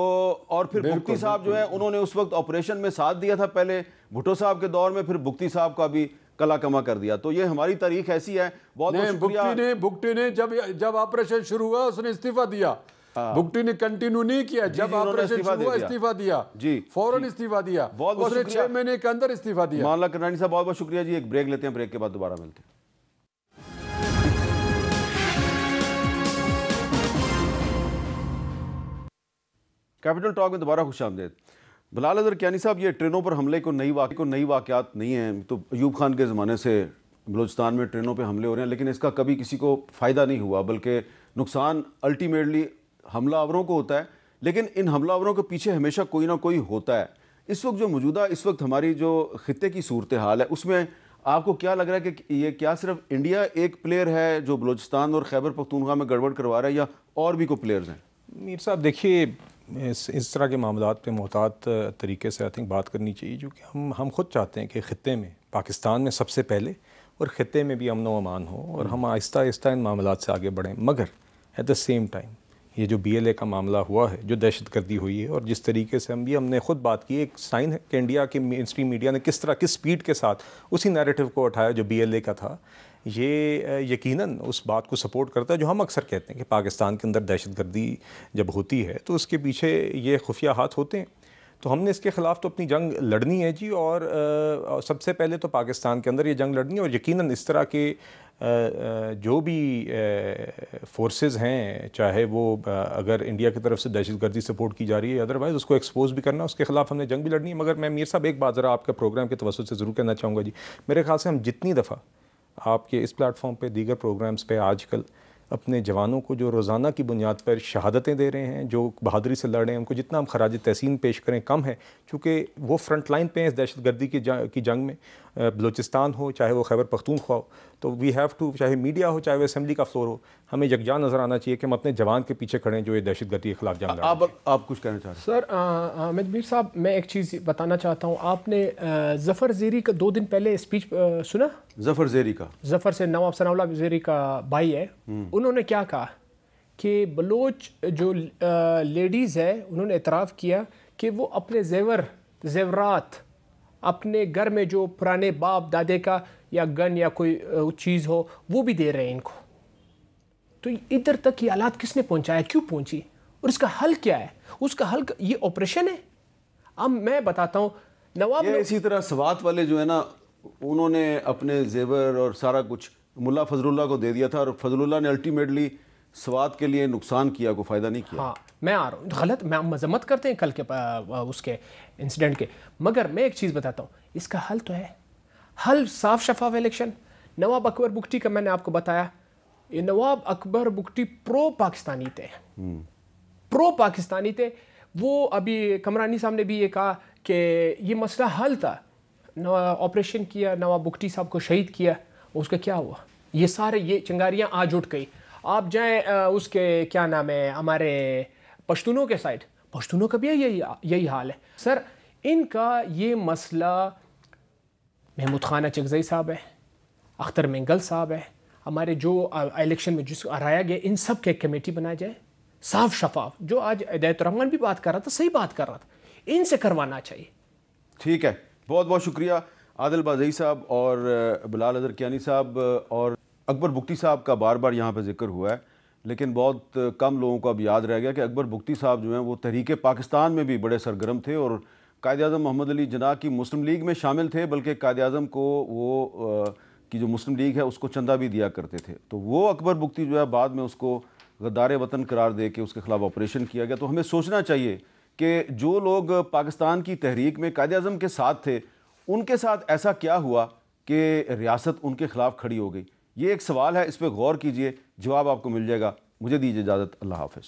اور پھر بگٹی صاحب جو ہیں انہوں نے اس وقت آپریشن میں ساتھ دیا تھا پہلے بھٹو صاحب کے دور میں, پھر بگٹی صاحب کا بھی کلا کما کر دیا. تو یہ ہماری تاریخ ایسی ہے. بہت شکریہ.
بگٹی نے جب آپریشن شروع ہوا اس نے استعفیٰ دیا, بگٹی نے کنٹینیو نہیں کیا, جب آپریشن شروع ہوا استعفیٰ دیا, فوراً استعفیٰ دیا, اس نے 6 مہینے کے اندر استعفیٰ دیا.
مان اللہ کرنانی صاحب بہت بہت شکریہ جی. ایک بریک لیتے ہیں, بریک کے بعد دوبارہ ملتے ہیں. کیپٹل ٹاک میں دوبارہ خوش آمدید. بلال اظہر کیانی صاحب, یہ ٹرینوں پر حملے کو نئی واقعات نہیں ہیں, تو ایوب خان کے زمانے سے بلوچستان میں ٹرینوں پہ حملے ہو رہے ہیں, لیکن اس کا کبھی کسی کو فائدہ نہیں ہوا, بلکہ نقصان الٹیمیٹلی حملہ آوروں کو ہوتا ہے. لیکن ان حملہ آوروں کے پیچھے ہمیشہ کوئی نہ کوئی ہوتا ہے. اس وقت جو موجودہ ہماری جو خطے کی صورتحال ہے, اس میں آپ کو کیا لگ رہا ہے کہ یہ کیا صرف انڈیا ایک پلیئر ہے جو بلوچستان اور خیبر پختونخوا میں گڑبڑ کروا رہا ہے, یا اور بھی کوئی پلیئرز ہیں؟
میر صاحب دیکھیے, اس طرح کے معاملات پہ محتاط طریقے سے بات کرنی چاہیے, جو کہ ہم خود چاہتے ہیں کہ خطے میں, پاکستان میں سب سے پہلے, اور خطے میں بھی امن و امان ہو, اور ہم آہستہ آہستہ ان معاملات سے آگے بڑھیں. مگر ایٹ دا سیم ٹائم یہ جو بی ایل اے کا معاملہ ہوا ہے, جو دہشت گردی ہوئی ہے, اور جس طریقے سے ہم نے خود بات کی, ایک سائن ہے کہ انڈیا کے مین اسٹریم میڈیا نے کس سپیڈ کے ساتھ اسی نیریٹو کو اٹھایا جو بی ایل اے کا تھا. یہ یقیناً اس بات کو سپورٹ کرتا ہے جو ہم اکثر کہتے ہیں کہ پاکستان کے اندر دہشت گردی جب ہوتی ہے تو اس کے پیچھے یہ خفیہ ہاتھ ہوتے ہیں. تو ہم نے اس کے خلاف تو اپنی جنگ لڑنی ہے جی، اور سب سے پہلے تو پاکستان کے اندر یہ جنگ لڑنی ہے، اور یقیناً اس طرح کے جو بھی فورسز ہیں، چاہے وہ اگر انڈیا کی طرف سے دہشت گردی سپورٹ کی جا رہی ہے، ادروائز اس کو ایکسپوز بھی کرنا، اس کے خلاف ہم نے جنگ بھی لڑنی ہے۔ مگر میں میر صاحب ایک بات ذرا آپ کے پروگرام کے توسط سے ضرور کہنا چاہوں گا جی، میرے خیال سے ہم جتنی دفعہ آپ کے اس پلیٹ فارم پہ، دیگر پروگرامز پہ آج کل اپنے جوانوں کو جو روزانہ کی بنیاد پر شہادتیں دے رہے ہیں، جو بہادری سے لڑ رہے ہیں، ان کو جتنا ہم خراج تحسین پیش کریں کم ہے، چونکہ وہ فرنٹ لائن پہ ہیں اس دہشت گردی کی جنگ میں، بلوچستان ہو چاہے وہ خیبر پختونخوا ہو، تو وی ہیو ٹو، چاہے میڈیا ہو چاہے وہ اسمبلی کا فلور ہو، ہمیں یکجا نظر آنا چاہیے کہ ہم اپنے جوان کے پیچھے کھڑے ہیں جو یہ دہشت گردی کے خلاف جنگ لڑ رہے ہیں۔
آپ کچھ کہنا چاہتے ہیں؟
سر حامد میر صاحب، میں ایک چیز بتانا چاہتا ہوں، آپ نے ظفر زیری کا 2 دن پہلے اسپیچ سنا؟
ظفر زیری کا،
ظفر سے نواب ثناء اللہ زیری کا بھائی ہے، انہوں نے کیا کہا کہ بلوچ جو لیڈیز ہے انہوں نے اعتراف کیا کہ وہ اپنے زیورات اپنے گھر میں جو پرانے باپ دادے کا یا گن یا کوئی چیز ہو وہ بھی دے رہے ہیں ان کو۔ تو ادھر تک یہ حالات کس نے پہنچایا، کیوں پہنچی، اور اس کا حل کیا ہے؟ اس کا حل یہ آپریشن ہے۔ اب میں بتاتا ہوں، نواب
اسی طرح سوات والے جو ہے نا، انہوں نے اپنے زیور اور سارا کچھ ملا فضل اللہ کو دے دیا تھا، اور فضل اللہ نے الٹیمیٹلی سوات کے لیے نقصان کیا، کوئی فائدہ نہیں کیا۔
ہاں میں آ رہا ہوں، غلط میں مذمت کرتے ہیں کل کے اس کے انسیڈنٹ کے، مگر میں ایک چیز بتاتا ہوں، اس کا حل تو ہے، حل صاف شفاف الیکشن۔ نواب اکبر بگٹی کا میں نے آپ کو بتایا، یہ نواب اکبر بگٹی پرو پاکستانی تھے، پرو پاکستانی تھے۔ وہ ابھی کمرانی صاحب نے بھی یہ کہا کہ یہ مسئلہ حل تھا، آپریشن کیا، نواب بگٹی صاحب کو شہید کیا، اس کا کیا ہوا؟ یہ سارے یہ چنگاریاں آج اٹھ گئی۔ آپ جائیں اس کے کیا نام ہے ہمارے پشتونوں کے سائڈ، پشتونوں کا بھی یہی حال ہے سر۔ ان کا یہ مسئلہ محمود خانہ چغزئی صاحب ہے، اختر مینگل صاحب ہے، ہمارے جو الیکشن میں جس کو ہرایا گیا، ان سب کے کمیٹی بنایا جائے صاف شفاف۔ جو آج ہدایت الرحمان بھی بات کر رہا تھا، صحیح بات کر رہا تھا، ان سے کروانا چاہیے۔
ٹھیک ہے، بہت بہت شکریہ عادل بازئی صاحب اور بلال اظہر کیانی صاحب، اور اکبر بگٹی صاحب کا بار بار یہاں پہ ذکر ہوا ہے، لیکن بہت کم لوگوں کو اب یاد رہ گیا کہ اکبر بگٹی صاحب جو ہیں وہ تحریک پاکستان میں بھی بڑے سرگرم تھے، اور قائد اعظم محمد علی جناح کی مسلم لیگ میں شامل تھے، بلکہ قائد اعظم کو وہ کی جو مسلم لیگ ہے اس کو چندہ بھی دیا کرتے تھے۔ تو وہ اکبر بگٹی جو ہے بعد میں اس کو غدار وطن قرار دے کے اس کے خلاف آپریشن کیا گیا۔ تو ہمیں سوچنا چاہیے کہ جو لوگ پاکستان کی تحریک میں قائد اعظم کے ساتھ تھے، ان کے ساتھ ایسا کیا ہوا کہ ریاست ان کے خلاف کھڑی ہو گئی؟ یہ ایک سوال ہے، اس پہ غور کیجئے، جواب آپ کو مل جائے گا۔ مجھے دیجیے اجازت، اللہ حافظ۔